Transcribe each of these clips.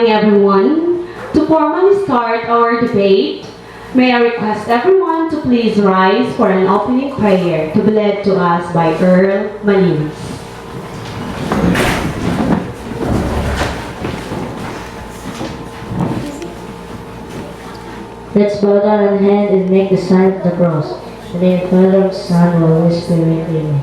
morning, everyone. To formally start our debate, may I request everyone to please rise for an opening prayer to be led to us by Earl Malinis. Let's bow down our hand and make the sign of the cross. In the name of the Father, Son, and Holy Spirit, amen.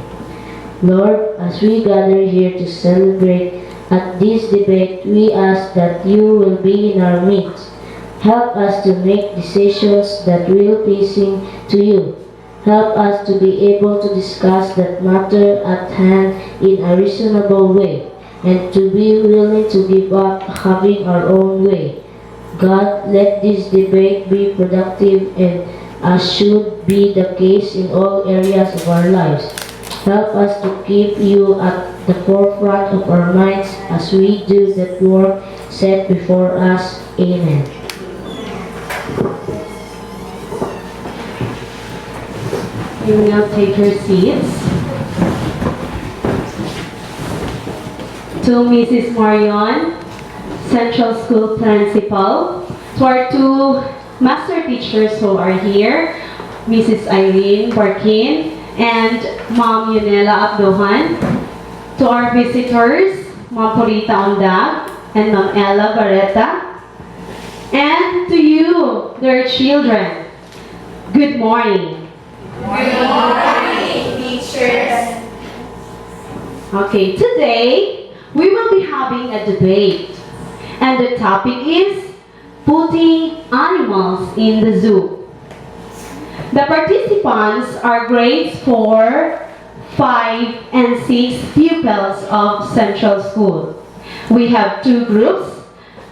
Lord, as we gather here to celebrate at this debate, we ask that you will be in our midst. Help us to make decisions that will pleasing to you. Help us to be able to discuss that matter at hand in a reasonable way, and to be willing to give up having our own way. God, let this debate be productive, and as should be the case in all areas of our lives. Help us to keep you at the forefront of our minds as we do that work set before us. Amen. You will now take your seats. To Mrs. Marion, Central School Principal. To our two master teachers who are here, Mrs. Irene Barkin and Ma'am Yunela Abdohan. To our visitors, Ma'am Purita Ondag and Ma'am Ella Barreta. And to you, their children, good morning. Good morning, teachers. Okay, today we will be having a debate, and the topic is putting animals in the zoo. The participants are grades 4, 5, and 6 pupils of Central School. We have two groups,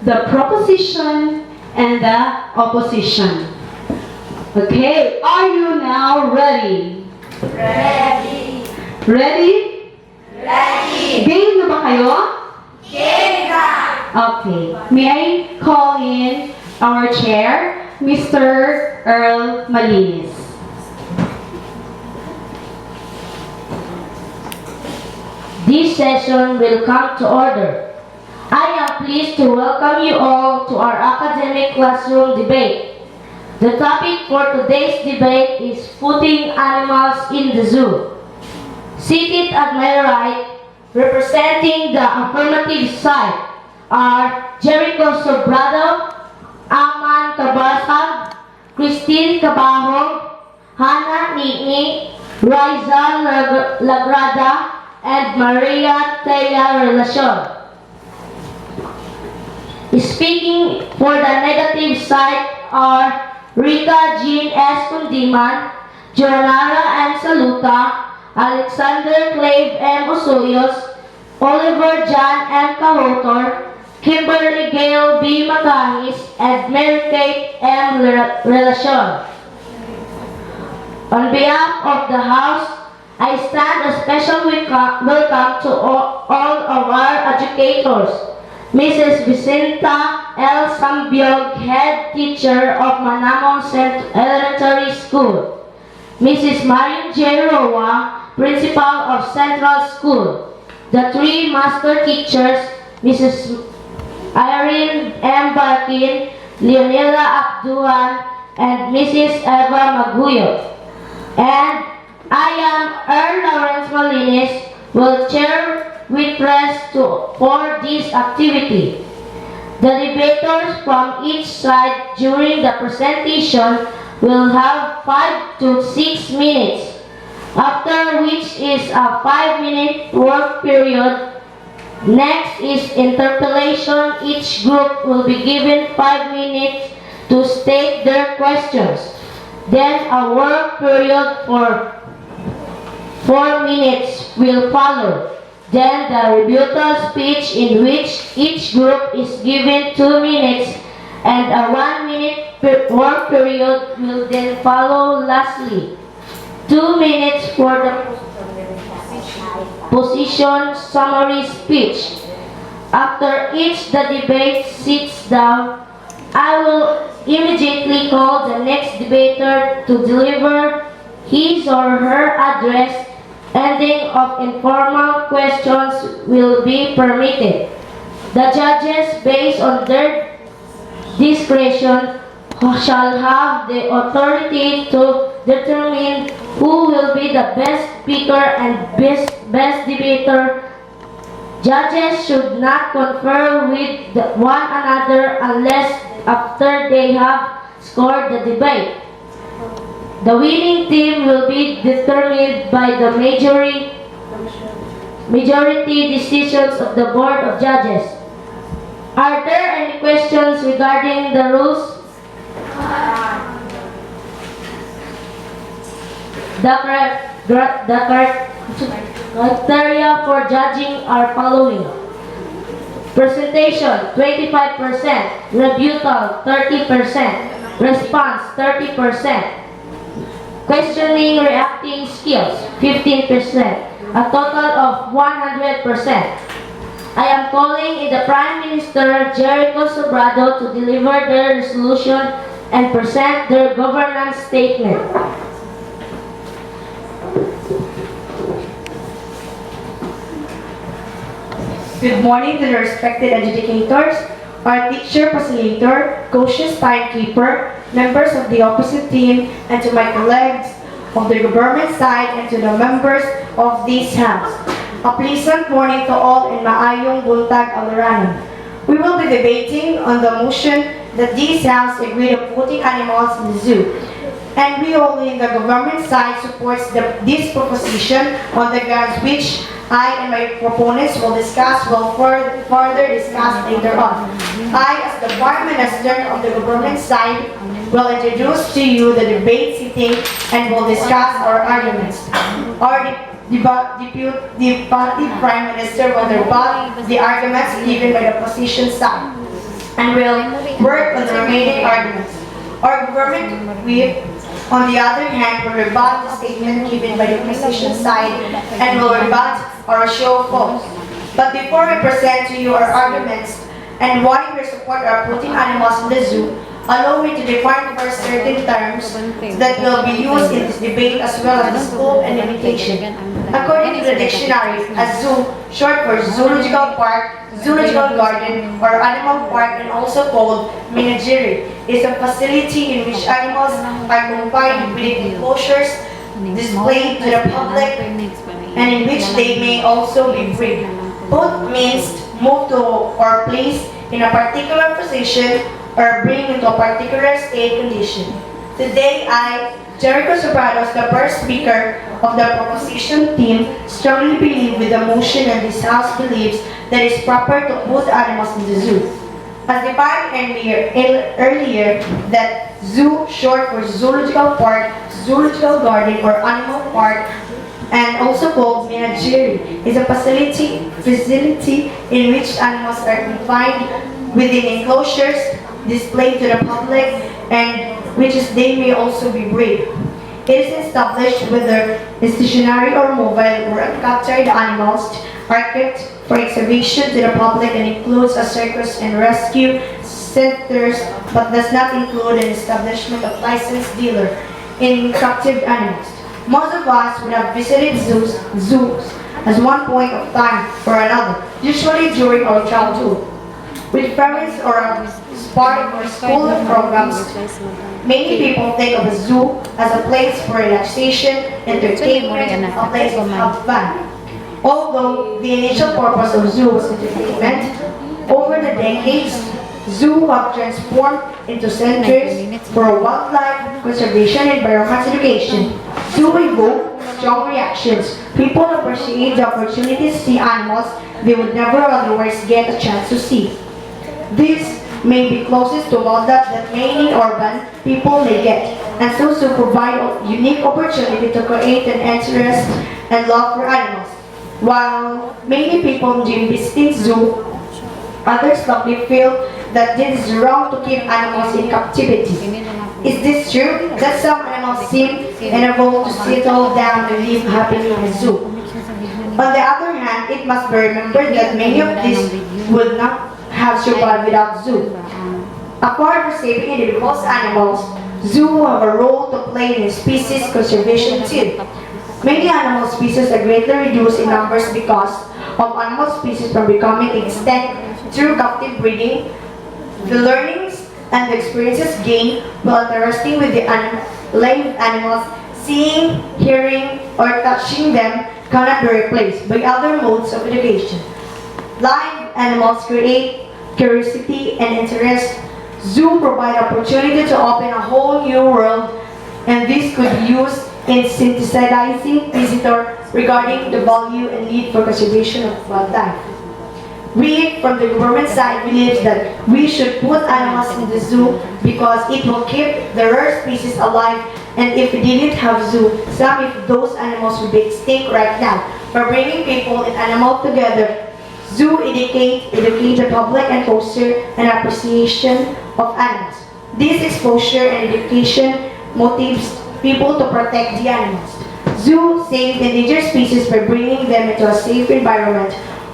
the proposition and the opposition. Okay, are you now ready? Ready. Ready? Ready. Game na ba kayo? Game na. Okay. May I call in our chair, Mr. Earl Malinis. This session will come to order. I am pleased to welcome you all to our academic classroom debate. The topic for today's debate is putting animals in the zoo. Seated at my right, representing the affirmative side, are Jericho Sobrado, Aman Cabasag, Christine Cabajo, Hannah Nini, Riza Lagrada, and Maria Teya Relacion. Speaking for the negative side are Rita Jean S. Kundiman, Jonara M. Saluta, Alexander Clave M. Osoyos, Oliver John M. Cahotor, Kimberly Gale B. Macahis, and Mary Kate M. Relacion. On behalf of the House, I stand a special welcome to all of our educators. Mrs. Vicenta L. Sambiog, Head Teacher of Manamong Elementary School. Mrs. Marion J. Roa, Principal of Central School. The three Master Teachers, Mrs. Irene M. Barkin, Leonela Abduan, and Mrs. Eva Maguyo. And I am Earl Lawrence Malinis, will chair witness for this activity. The debaters from each side during the presentation will have 5 to 6 minutes, after which is a 5-minute work period. Next is interpellation. Each group will be given 5 minutes to state their questions. Then a work period for 4 minutes will follow. Then the rebuttal speech, in which each group is given 2 minutes, and a 1-minute work period will then follow. Lastly, 2 minutes for the position summary speech. After each the debate sits down, I will immediately call the next debater to deliver his or her address. Ending of informal questions will be permitted. The judges, based on their discretion, shall have the authority to determine who will be the best speaker and best debater. Judges should not confer with one another unless after they have scored the debate. The winning team will be determined by the majority decisions of the Board of Judges. Are there any questions regarding the rules? The criteria for judging are following. Presentation, 25%. Rebuttal, 30%. Response, 30%. Questioning reacting skills, 15%. A total of 100%. I am calling in the Prime Minister Jericho Sobrado to deliver their resolution and present their governance statement. Good morning to the respected adjudicators, our teacher, facilitator, coaches, timekeeper, members of the opposite team, and to my colleagues of the government side and to the members of this house. A pleasant morning to all and maayong buntag aluranon. We will be debating on the motion that this house agreed on putting animals in the zoo. And we all in the government side supports this proposition on the grounds which I and my proponents will further discuss later on. I, as the Prime Minister of the government side, will introduce to you the debate sitting and will discuss our arguments. Our Deputy Prime Minister will rebut the arguments given by the opposition side and will work on the remaining arguments. Our government whip, on the other hand, will rebut the statement given by the opposition side and will rebut our show of force. But before we present to you our arguments and why we support our putting animals in the zoo, allow me to define first certain terms that will be used in this debate as well as the scope and limitation. According to the dictionary, a zoo, short for zoological park, zoological garden, or animal park, and also called menagerie, is a facility in which animals are confined within enclosures, displayed to the public, and in which they may also be free. Put means move to or place in a particular position or bring into a particular state condition. Today, I, Jericho Sobrado, the first speaker of the proposition team, strongly believe with the motion and this House believes that it is proper to put animals in the zoo. As defined earlier, that zoo, short for zoological park, zoological garden, or animal park, and also called menagerie, is a facility in which animals are confined within enclosures, displayed to the public, and which they may also be bred. It is established whether stationary or mobile or captured animals are kept for exhibition to the public and includes a circus and rescue centers, but does not include an establishment of licensed dealer in captive animals. Most of us would have visited zoos as one point of time or another, usually during our childhood, with parents or as part of our school programs. Many people think of a zoo as a place for relaxation, entertainment, a place to have fun. Although the initial purpose of zoo was entertainment, over the decades, zoos have transformed into centers for wildlife conservation and environment education. Zoos evoke strong reactions. People appreciate the opportunity to see animals they would never otherwise get a chance to see. This may be closest to wildlife that many urban people may get, and so provide a unique opportunity to create an interest and love for animals. While many people enjoy visiting zoo, others strongly feel that this is wrong to keep animals in captivity. Is this true? That some animals seem unable to settle down and live happily in a zoo. On the other hand, it must be remembered that many of these would not have survived without zoo. Apart from saving individuals animals, zoos have a role to play in species conservation too. Many animal species are greatly reduced in numbers because of animal species from becoming extinct through captive breeding. The learnings and the experiences gained while interacting with the live animals, seeing, hearing, or touching them cannot be replaced by other modes of education. Live animals create curiosity and interest. Zoo provide opportunity to open a whole new world, and this could be used in sensitizing visitor regarding the value and need for conservation of wildlife. We, from the government side, believe that we should put animals in the zoo because it will keep the rare species alive, and if we didn't have zoo, some of those animals would be extinct right now. By bringing people and animals together, zoo educate the public and foster an appreciation of animals. This exposure and education motivates people to protect the animals. Zoo save endangered species by bringing them into a safe environment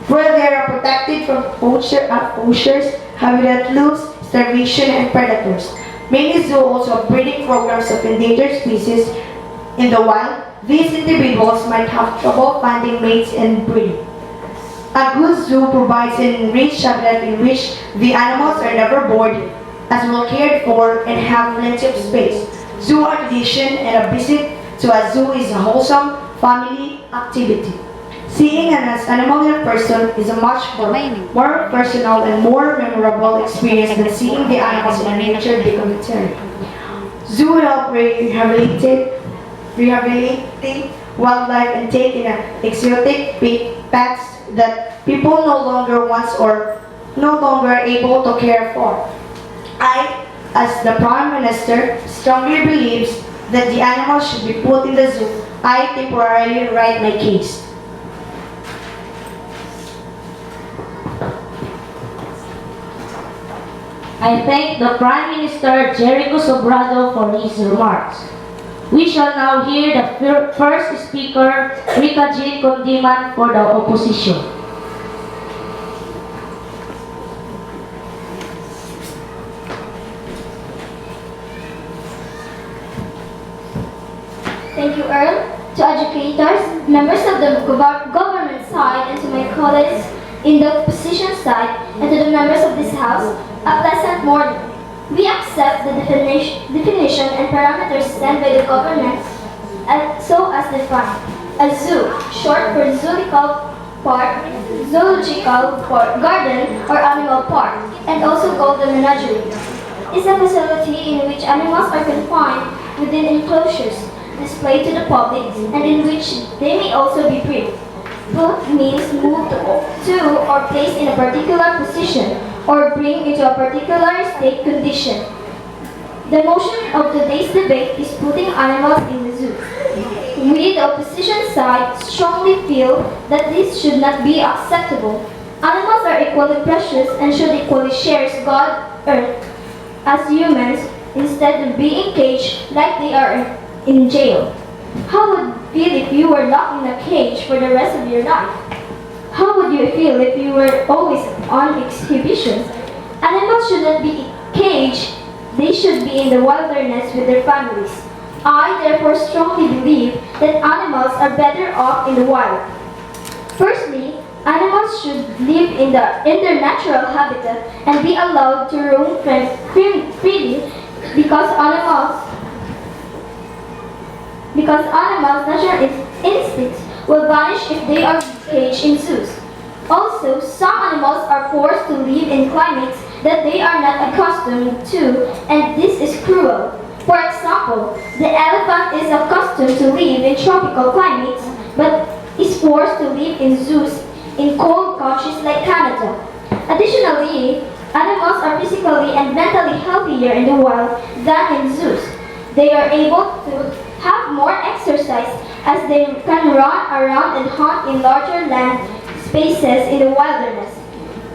where they are protected from poachers, habitat loss, starvation, and predators. Many zoos also have breeding programs of endangered species in the wild. These individuals might have trouble finding mates and breeding. A good zoo provides an enriched habitat in which the animals are never bored, as well cared for, and have plenty of space. Zoo tradition and a visit to a zoo is a wholesome family activity. Seeing an animal in person is a much more personal and more memorable experience than seeing the animals in a nature documentary. Zoo help rehabilitate wildlife and take in exotic pets that people no longer want or no longer are able to care for. I, as the Prime Minister, strongly believes that the animals should be put in the zoo. I temporarily write my case. I thank the Prime Minister Jericho Sobrado for his remarks. We shall now hear the first speaker, Rika J. Condiman, for the opposition. Thank you, Earl. To educators, members of the government side, and to my colleagues in the opposition side, and to the members of this House, a pleasant morning. We accept the definition and parameters set by the government so as defined. A zoo, short for zoological park, garden, or animal park, and also called a menagerie, is a facility in which animals are confined within enclosures, displayed to the public, and in which they may also be bred. Put means moved to or placed in a particular position or bring into a particular state condition. The motion of today's debate is putting animals in the zoo. We, the opposition side, strongly feel that this should not be acceptable. Animals are equally precious and should equally share God's earth as humans instead of being caged like they are in jail. How would you feel if you were locked in a cage for the rest of your life? How would you feel if you were always on exhibition? Animals should not be caged, they should be in the wilderness with their families. I therefore strongly believe that animals are better off in the wild. Firstly, animals should live in their natural habitat and be allowed to roam freely because animals' natural instincts will vanish if they are caged in zoos. Also, some animals are forced to live in climates that they are not accustomed to, and this is cruel. For example, the elephant is accustomed to live in tropical climates, but is forced to live in zoos in cold countries like Canada. Additionally, animals are physically and mentally healthier in the wild than in zoos. They are able to have more exercise as they can run around and hunt in larger land spaces in the wilderness.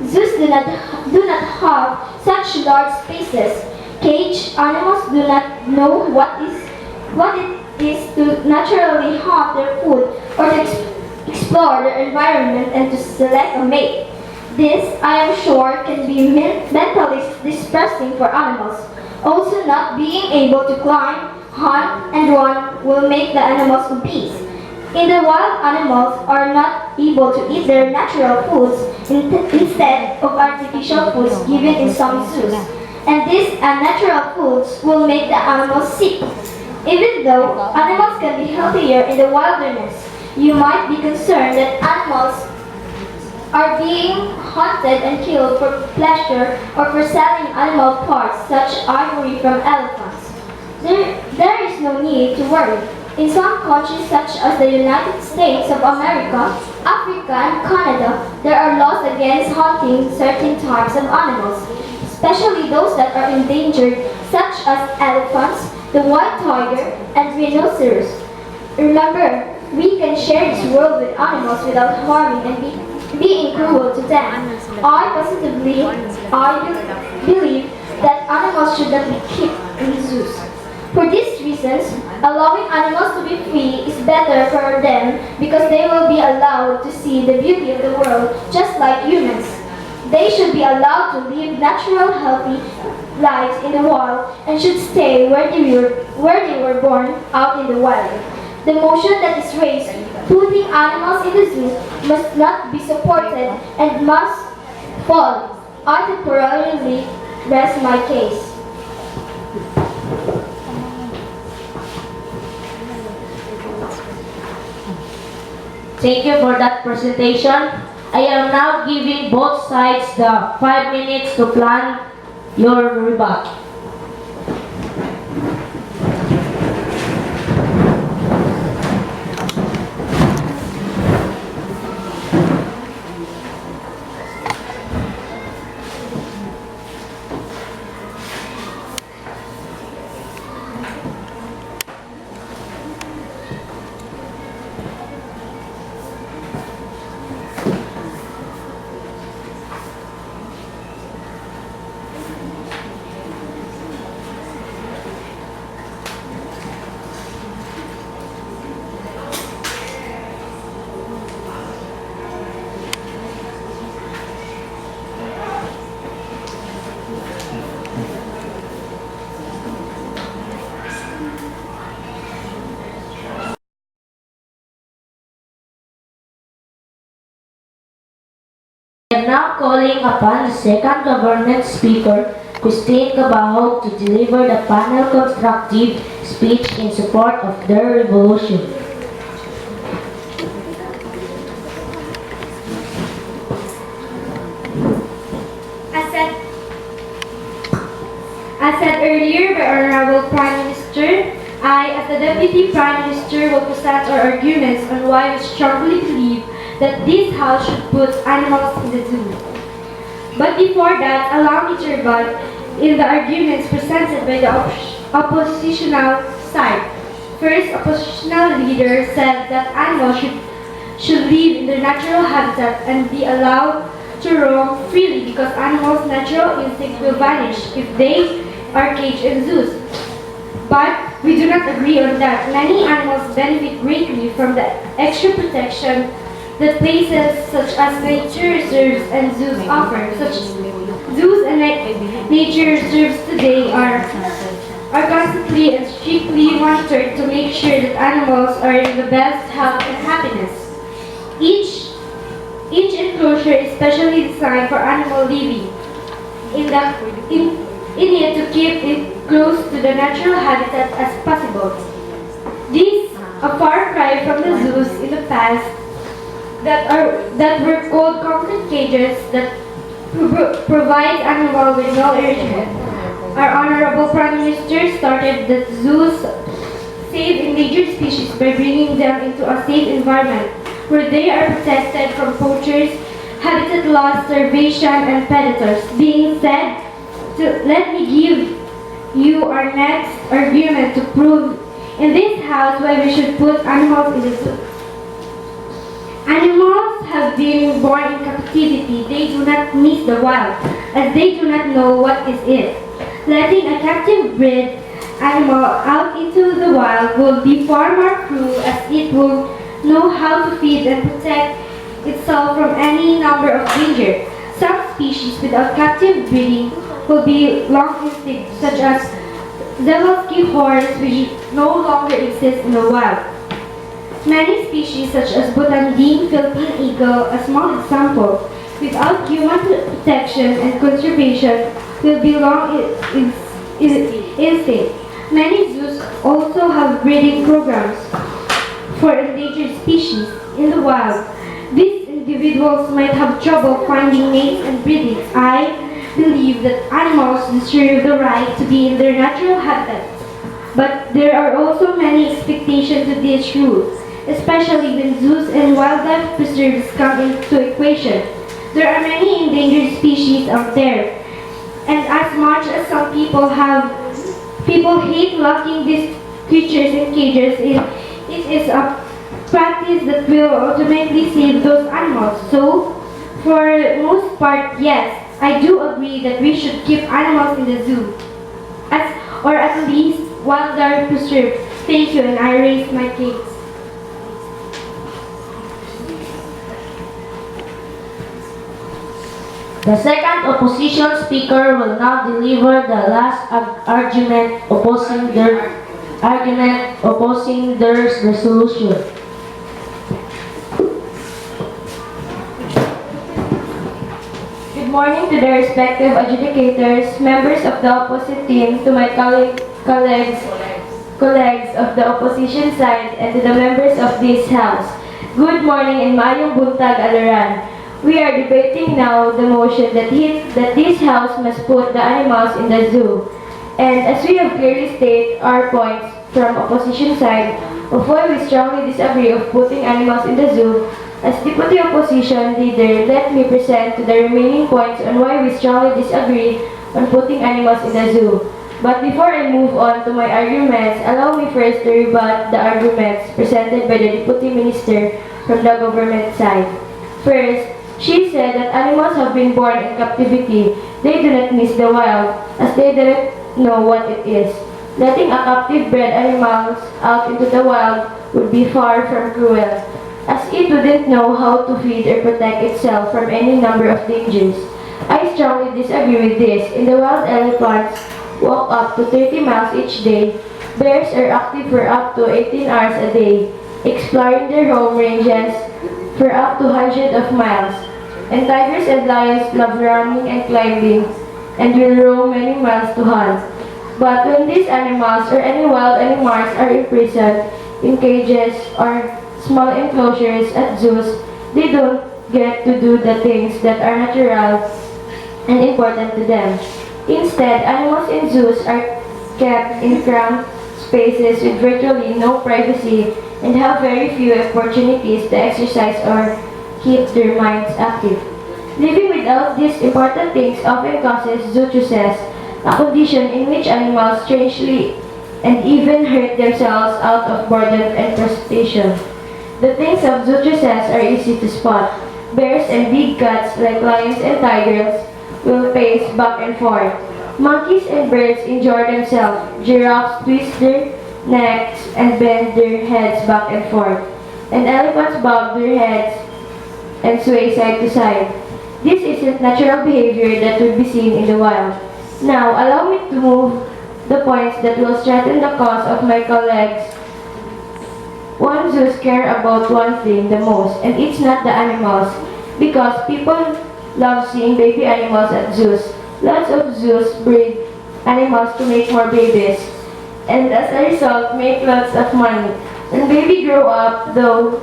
Zoos do not have such large spaces. Caged animals do not know what it is to naturally hunt their food or to explore their environment and to select a mate. This, I am sure, can be mentally distressing for animals. Also, not being able to climb, hunt, and run will make the animals obese. In the wild, animals are not able to eat their natural foods instead of artificial foods given in some zoos. And these unnatural foods will make the animals sick. Even though animals can be healthier in the wilderness, you might be concerned that animals are being hunted and killed for pleasure or for selling animal parts such ivory from elephants. There is no need to worry. In some countries such as the United States of America, Africa, and Canada, there are laws against hunting certain types of animals, especially those that are endangered, such as elephants, the white tiger, and rhinoceros. Remember, we can share this world with animals without harming and being cruel to them. I believe that animals should not be kept in zoos. For these reasons, allowing animals to be free is better for them because they will be allowed to see the beauty of the world just like humans. They should be allowed to live natural, healthy lives in the wild and should stay where they were born, out in the wild. The motion that is raised, putting animals in the zoo, must not be supported and must fall. I temporarily rest my case. Thank you for that presentation. I am now giving both sides the 5 minutes to plan your rebuttal. I am now calling upon the second government speaker, Christine Cabaho, to deliver the panel constructive speech in support of their revolution. As said earlier by Honorable Prime Minister, I, as the Deputy Prime Minister, will present our arguments on why we strongly believe that this House should put animals in the zoo. But before that, allow me to rebut in the arguments presented by the oppositional side. First, oppositional leader said that animals should live in their natural habitat and be allowed to roam freely because animals' natural instincts will vanish if they are caged in zoos. But we do not agree on that. Many animals benefit greatly from the extra protection that places such as nature reserves and zoos offer. Such zoos and nature reserves today are constantly and strictly monitored to make sure that animals are in the best health and happiness. Each enclosure is specially designed for animal living in it to keep it close to the natural habitat as possible. This a far cry from the zoos in the past that were called concrete cages that provide animals with no irritant. Our Honorable Prime Minister started the zoos save endangered species by bringing them into a safe environment where they are protected from poachers, habitat loss, starvation, and predators. Being said, let me give you our next argument to prove in this House why we should put animals in the zoo. Animals have been born in captivity. They do not miss the wild, as they do not know what is it. Letting a captive bred animal out into the wild will be far more cruel, as it will know how to feed and protect itself from any number of danger. Some species without captive breeding will be long extinct, such as Zebelski horns, which no longer exist in the wild. Many species such as Butanding Philippine eagle, a small example, without human protection and conservation, will be long extinct. Many zoos also have breeding programs for endangered species in the wild. These individuals might have trouble finding mates and breeding. I believe that animals deserve the right to be in their natural habitats. But there are also many expectations to these rules, especially when zoos and wildlife preserves come into equation. There are many endangered species out there, and as much as some people hate locking these creatures in cages, it is a practice that will ultimately save those animals. So, for most part, yes, I do agree that we should keep animals in the zoo, or at least wildlife preserve. Thank you, and I raise my case. The second opposition speaker will now deliver the last argument opposing their resolution. Good morning to the respective adjudicators, members of the opposite team, to my colleagues of the opposition side, and to the members of this house. Good morning and maayong buntag, Alaran. We are debating now the motion that this house must put the animals in the zoo. And as we have clearly stated our points from opposition side of why we strongly disagree of putting animals in the zoo, as Deputy Opposition Leader, let me present to the remaining points on why we strongly disagree on putting animals in the zoo. But before I move on to my arguments, allow me first to rebut the arguments presented by the Deputy Minister from the government side. First, she said that animals have been born in captivity. They do not miss the wild, as they do not know what it is. Letting a captive bred animals out into the wild would be far from cruel, as it wouldn't know how to feed or protect itself from any number of dangers. I strongly disagree with this. In the wild, elephants walk up to 30 miles each day. Bears are active for up to 18 hours a day, exploring their home ranges for up to hundreds of miles. And tigers and lions love running and climbing and will roam many miles to hunt. But when these animals or any wild animals are imprisoned in cages or small enclosures at zoos, they don't get to do the things that are natural and important to them. Instead, animals in zoos are kept in cramped spaces with virtually no privacy and have very few opportunities to exercise or keep their minds active. Living without these important things often causes zootrosis, a condition in which animals strangely and even hurt themselves out of boredom and frustration. The things of zootrosis are easy to spot. Bears and big cats like lions and tigers will pace back and forth. Monkeys and birds enjoy themselves. Giraffes twist their necks and bend their heads back and forth. And elephants bob their heads and sway side to side. This isn't natural behavior that would be seen in the wild. Now, allow me to move the points that will strengthen the cause of my colleagues. One zoos care about one thing the most, and it's not the animals, because people love seeing baby animals at zoos. Lots of zoos breed animals to make more babies, and as a result, make lots of money. When babies grow up, though,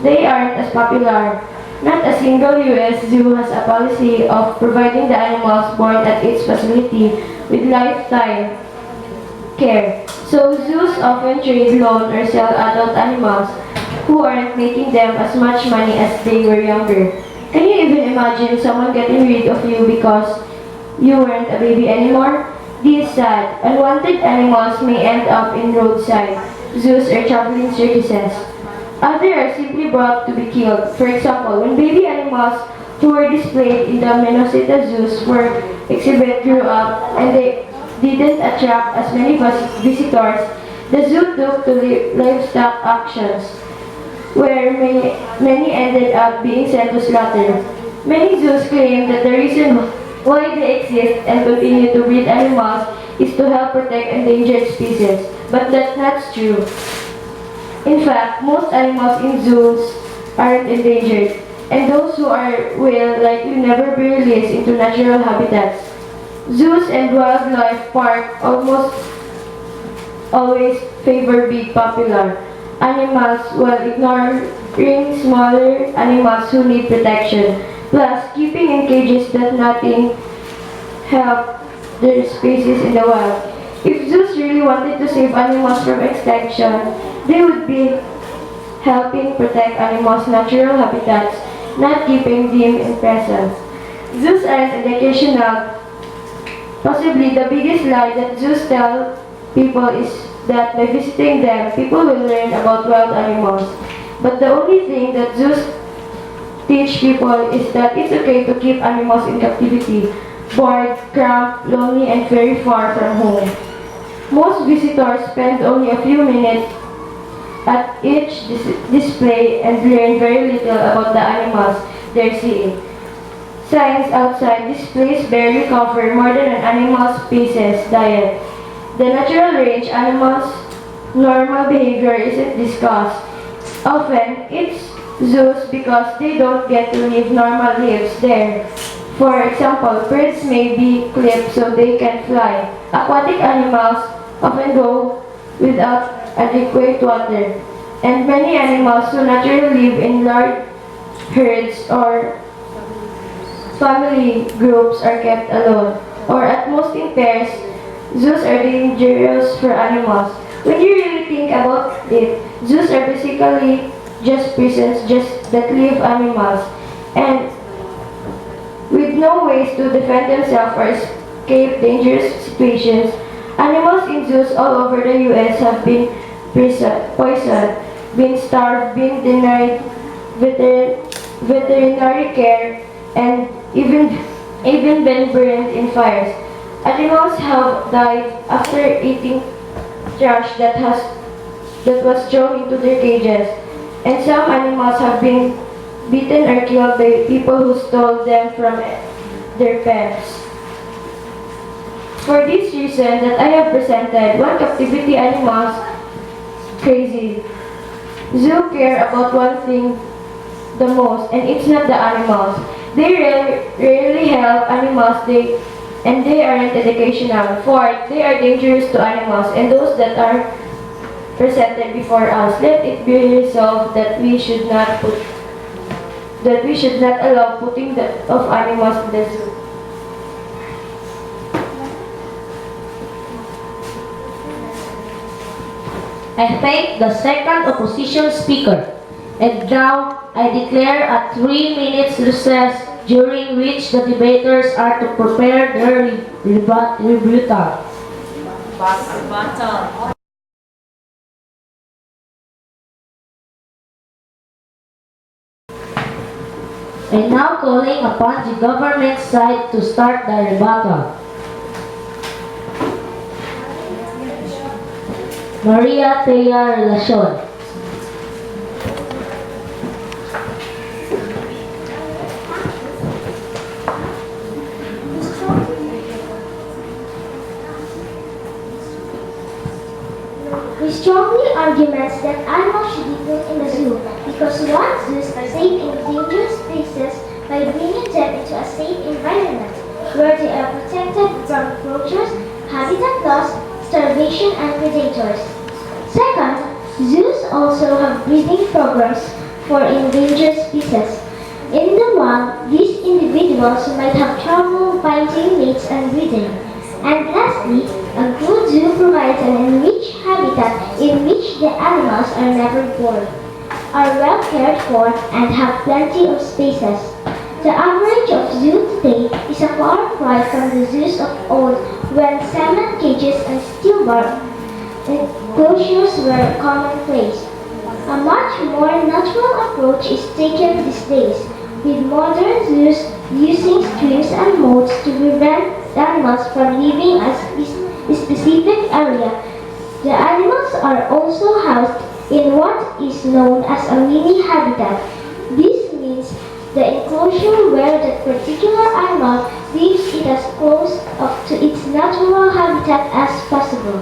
they aren't as popular. Not a single U.S. zoo has a policy of providing the animals born at its facility with lifetime care. So zoos often trade, loan, or sell adult animals who aren't making them as much money as they were younger. Can you even imagine someone getting rid of you because you weren't a baby anymore? This sad. Unwanted animals may end up in roadside zoos or traveling circuses. Others are simply brought to be killed. For example, when baby animals who were displayed in the Minnesota zoos were exhibit grew up and they didn't attract as many visitors, the zoo took to livestock auctions, where many ended up being sent to slaughter. Many zoos claim that the reason why they exist and continue to breed animals is to help protect endangered species, but that's not true. In fact, most animals in zoos aren't endangered, and those who are will likely never be released into natural habitats. Zoos and wildlife parks almost always favor big popular animals while ignoring smaller animals who need protection. Plus, keeping in cages does nothing help their species in the wild. If zoos really wanted to save animals from extinction, they would be helping protect animals' natural habitats, not keeping them in presence. Zoos aren't educational. Possibly the biggest lie that zoos tell people is that by visiting them, people will learn about wild animals. But the only thing that zoos teach people is that it's okay to keep animals in captivity, bored, cramped, lonely, and very far from home. Most visitors spend only a few minutes at each display and learn very little about the animals they're seeing. Signs outside displays barely cover more than an animal species diet. The natural range animals' normal behavior isn't discussed. Often, it's zoos because they don't get to live normal lives there. For example, birds may be clipped so they can fly. Aquatic animals often go without adequate water. And many animals who naturally live in large herds or family groups are kept alone, or at most in pairs. Zoos are dangerous for animals. When you really think about it, zoos are basically just prisons that leave animals, and with no ways to defend themselves or escape dangerous situations. Animals in zoos all over the US have been poisoned, been starved, been denied veterinary care, and even been burned in fires. Animals have died after eating trash that was thrown into their cages, and some animals have been beaten or killed by people who stole them from their pets. For this reason that I have presented, one captivity animals crazy. Zoo care about one thing the most, and it's not the animals. They rarely help animals, and they aren't educational. Fourth, they are dangerous to animals and those that are presented before us. Let it be resolved that we should not allow putting of animals in the zoo. I thank the second opposition speaker. And now, I declare a 3 minutes recess during which the debaters are to prepare their rebuttal. And now calling upon the government side to start the rebuttal. Maria Thea Relacion. We strongly arguments that animals should be put in the zoo because one, zoos are safe in dangerous spaces by bringing them into a safe environment where they are protected from poachers, habitat loss, starvation, and predators. Second, zoos also have breeding programs for endangered species. In the wild, these individuals might have trouble finding mates and breeding. And lastly, a good zoo provides an enriched habitat in which the animals are never bored, are well cared for, and have plenty of spaces. The average of zoo today is a far cry from the zoos of old when cement cages and steel bar enclosures were commonplace. A much more natural approach is taken these days, with modern zoos using streams and moats to prevent animals from leaving a specific area. The animals are also housed in what is known as a mini habitat. This means the enclosure where that particular animal lives is as close to its natural habitat as possible.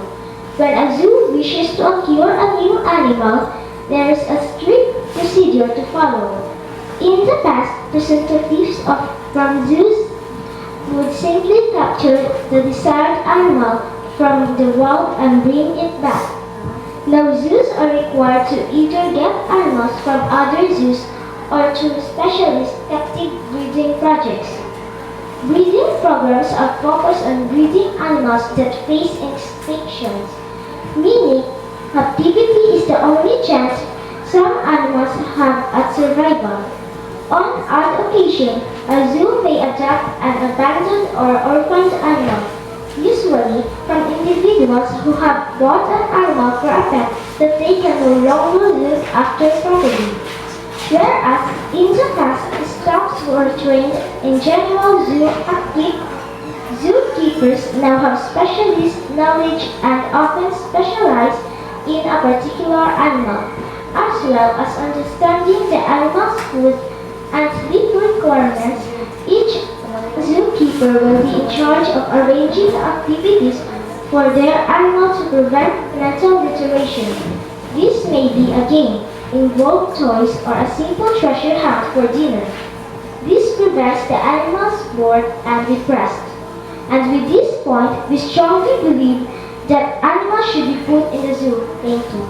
When a zoo wishes to acquire a new animal, there is a strict procedure to follow. In the past, representatives from zoos would simply capture the desired animal from the wild and bring it back. Now zoos are required to either get animals from other zoos or through specialist captive breeding projects. Breeding programs are focused on breeding animals that face extinction, meaning captivity is the only chance some animals have at survival. On odd occasion, a zoo may adopt an abandoned or orphaned animal, usually from individuals who have bought an animal for a pet that they can no longer look after properly. Whereas in the past, stocks were trained in general zoo active, zookeepers now have specialist knowledge and often specialize in a particular animal, as well as understanding the animal's food and sleep requirements. Each zookeeper will be in charge of arranging activities for their animal to prevent mental deterioration. This may be a game, involve toys, or a simple treasure hunt for dinner. This prevents the animals bored and depressed. And with this point, we strongly believe that animals should be put in the zoo. Thank you.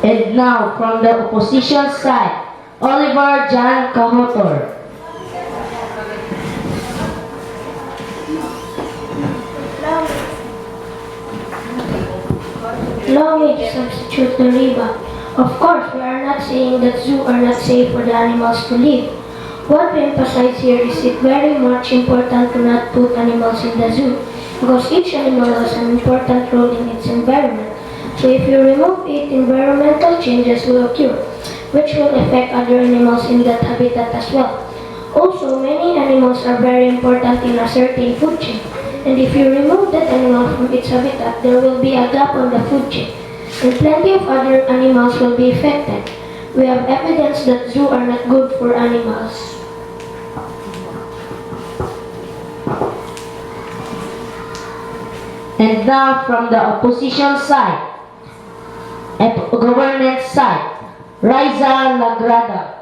And now, from the opposition side, Oliver Jan Cahotor. Allow me to substitute the riba. Of course, we are not saying that zoos are not safe for the animals to live. What we emphasize here is it very much important to not put animals in the zoo because each animal has an important role in its environment. So if you remove it, environmental changes will occur, which will affect other animals in that habitat as well. Also, many animals are very important in a certain food chain. And if you remove that animal from its habitat, there will be a gap on the food chain. And plenty of other animals will be affected. We have evidence that zoos are not good for animals. And now from the opposition side, government side, Riza Lagrada.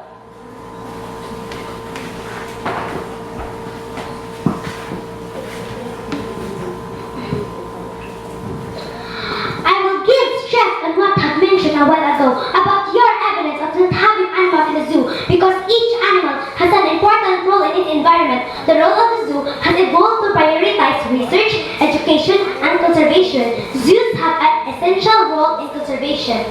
I will give stress on what I mentioned a while ago about your evidence of not having animals in the zoo because each animal has an important role in its environment. The role of the zoo has evolved to prioritize research, education, and conservation. Zoos have an essential role in conservation.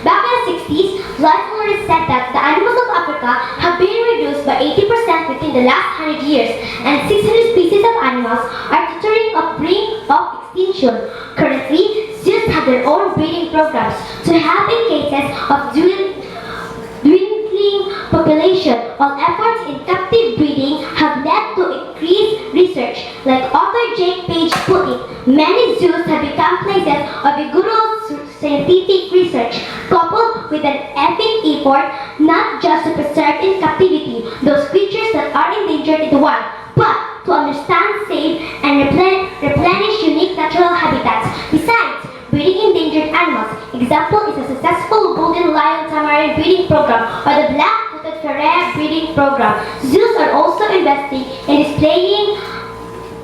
Back in the 60s, Life Alert said that the animals of Africa have been reduced by 80% within the last 100 years, and 600 species of animals are teetering on the brink of extinction. Currently, zoos have their own breeding programs to help in cases of dwindling population. All efforts in captive breeding have led to increased research. Like author Jake Page put it, many zoos have become places of vigorous scientific research, coupled with an epic effort not just to preserve in captivity those creatures that are endangered in the wild, but to understand, save, and replenish unique natural habitats. Besides breeding endangered animals, example is a successful golden lion tamarin breeding program or the black-footed ferret breeding program. Zoos are also investing in displaying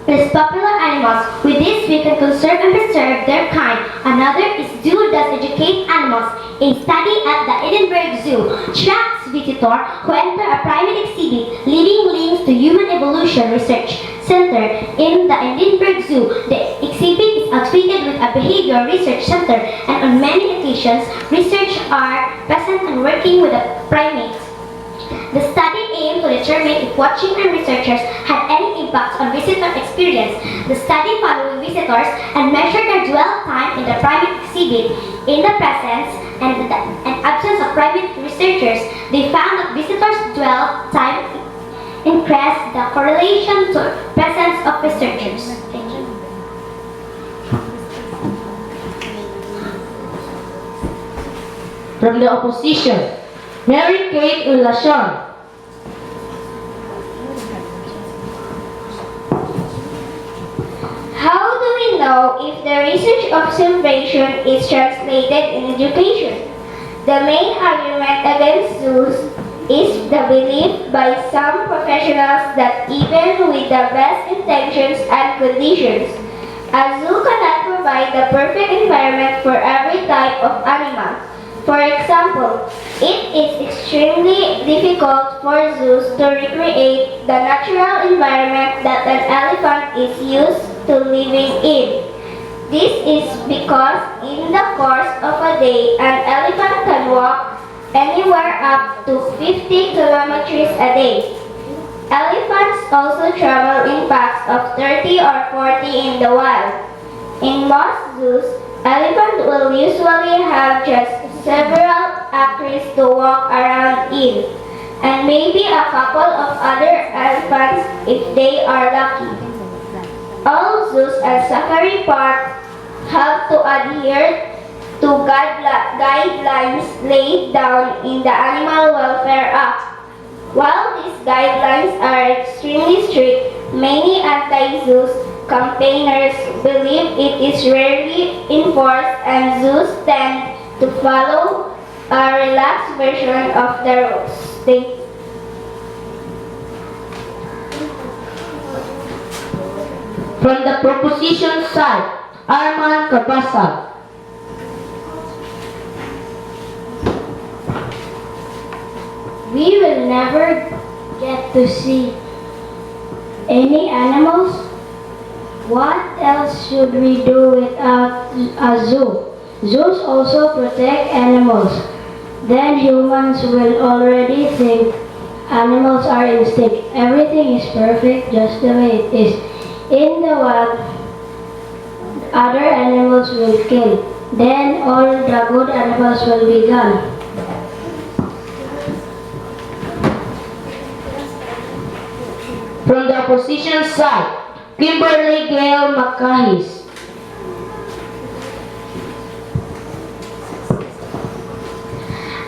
these popular animals. With this, we can conserve and preserve their kind. Another is zoo does educate animals. A study at the Edinburgh Zoo tracks visitors who enter a private exhibit, Living Links to Human Evolution Research Center in the Edinburgh Zoo. The exhibit is outfitted with a behavior research center, and on many occasions, researchers are present and working with the primates. The study aimed to determine if watching and researchers had any impact on visitor experience. The study followed visitors and measured their dwell time in the primate exhibit. In the presence and absence of primate researchers, they found that visitors' dwell time increased the correlation to presence of researchers. Thank you. From the opposition, Mary Kate Ulacion. How know if the research observation is translated in education. The main argument against zoos is the belief by some professionals that even with the best intentions and conditions, a zoo cannot provide the perfect environment for every type of animal. For example, it is extremely difficult for zoos to recreate the natural environment that an elephant is used to living in. This is because in the course of a day, an elephant can walk anywhere up to 50 kilometers a day. Elephants also travel in packs of 30 or 40 in the wild. In most zoos, elephants will usually have just several acres to walk around in, and maybe a couple of other elephants if they are lucky. All zoos and safari parks have to adhere to guidelines laid down in the Animal Welfare Act. While these guidelines are extremely strict, many anti-zoos campaigners believe it is rarely enforced, and zoos tend to follow a relaxed version of the rules. From the proposition side, Arman Kabasag. We will never get to see any animals. What else should we do without a zoo? Zoos also protect animals. Then humans will already think animals are instinct. Everything is perfect just the way it is. In the wild, other animals will kill. Then all the good animals will be gone. From the opposition side, Kimberly Gale Macahis.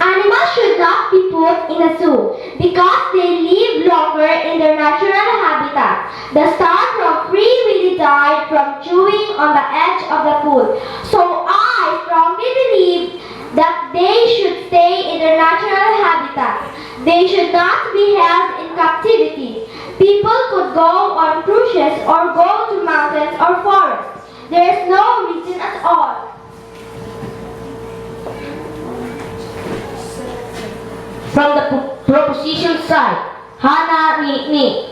Animals should not be put in a zoo because they live longer in their natural habitat. The star from Free Willy died from chewing on the edge of the pool. So I strongly believe that they should stay in their natural habitat. They should not be held in captivity. People could go on cruises or go to mountains or forests. There is no reason at all. From the proposition side, Hannah Ni.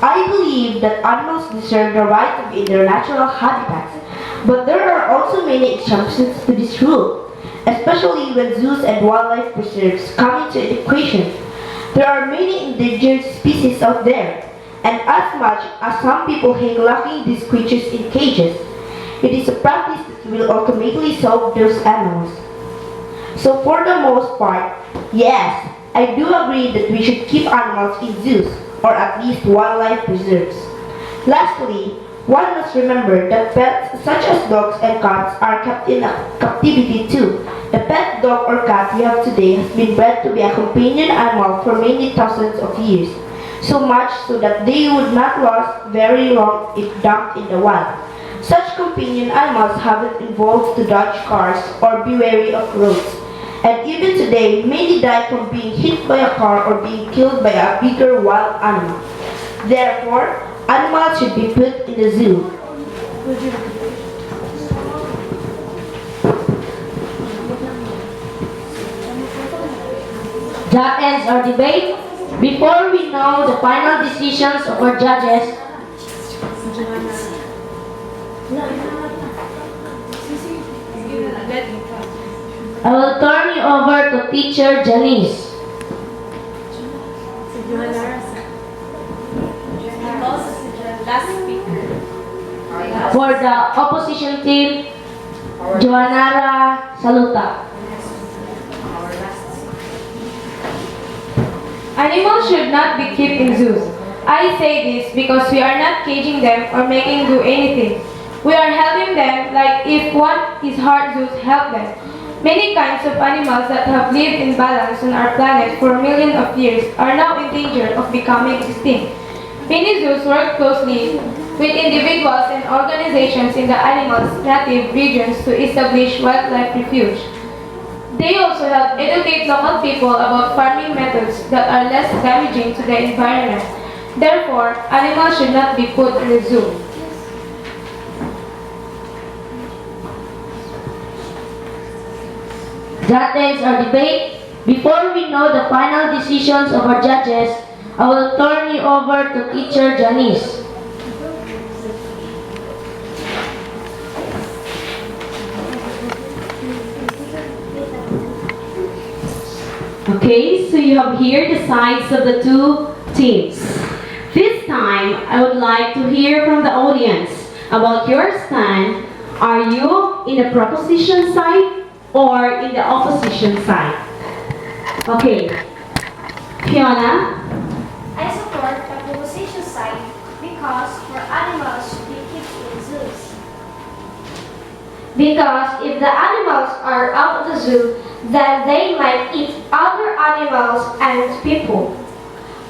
I believe that animals deserve the right to be in their natural habitats, but there are also many exceptions to this rule, especially when zoos and wildlife preserves come into the equation. There are many endangered species out there, and as much as some people hate locking these creatures in cages, it is a practice that will ultimately solve those animals. So for the most part, yes, I do agree that we should keep animals in zoos, or at least wildlife preserves. Lastly, one must remember that pets such as dogs and cats are kept in captivity too. The pet dog or cat we have today has been bred to be a companion animal for many thousands of years, so much so that they would not last very long if dumped in the wild. Such companion animals haven't evolved to dodge cars or be wary of roads. And even today, many die from being hit by a car or being killed by a bigger wild animal. Therefore, animals should be put in the zoo. That ends our debate. Before we know the final decisions of our judges, I will turn you over to teacher Janice. For the opposition team, Joanara Saluta. Animals should not be kept in zoos. I say this because we are not caging them or making them do anything. We are helping them like if one is hurt, zoos help them. Many kinds of animals that have lived in balance on our planet for millions of years are now in danger of becoming extinct. Many zoos work closely with individuals and organizations in the animals' native regions to establish wildlife refuge. They also help educate local people about farming methods that are less damaging to the environment. Therefore, animals should not be put in the zoo. That ends our debate. Before we know the final decisions of our judges, I will turn you over to teacher Janice. Okay, so you have here the sides of the two teams. This time, I would like to hear from the audience about your stand. Are you in the proposition side or in the opposition side? Okay, Fiona? I support the proposition side because for animals should be kept in zoos. Because if the animals are out of the zoo, then they might eat other animals and people.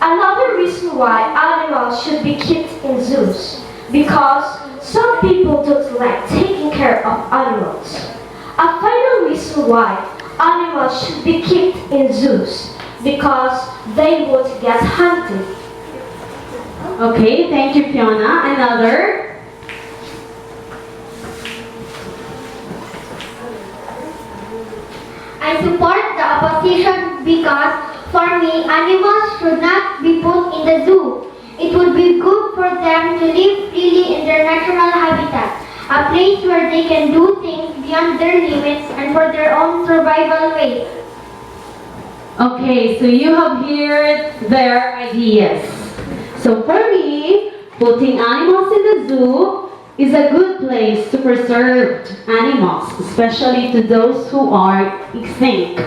Another reason why animals should be kept in zoos, because some people don't like taking care of animals. A final reason why animals should be kept in zoos, because they would get hunted. Okay, thank you, Fiona. Another? I support the opposition because for me, animals should not be put in the zoo. It would be good for them to live freely in their natural habitat, a place where they can do things beyond their limits and for their own survival way. Okay, so you have heard their ideas. So for me, putting animals in the zoo is a good place to preserve animals, especially to those who are extinct.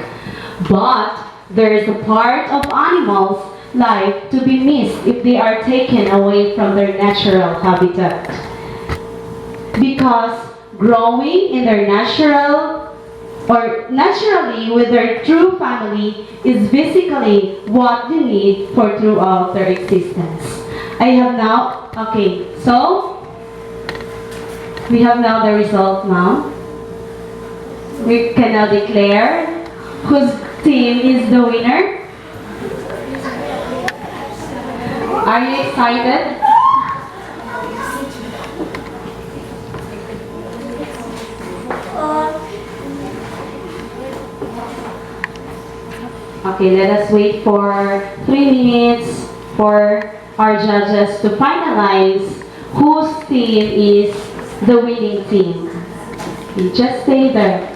But there is a part of animals' life to be missed if they are taken away from their natural habitat. Because growing in their naturally with their true family is basically what they need for throughout their existence. I have now, okay, so we have now the result now. We can now declare whose team is the winner. Are you excited? Okay, let us wait for 3 minutes for our judges to finalize whose team is the winning team. You just stay there.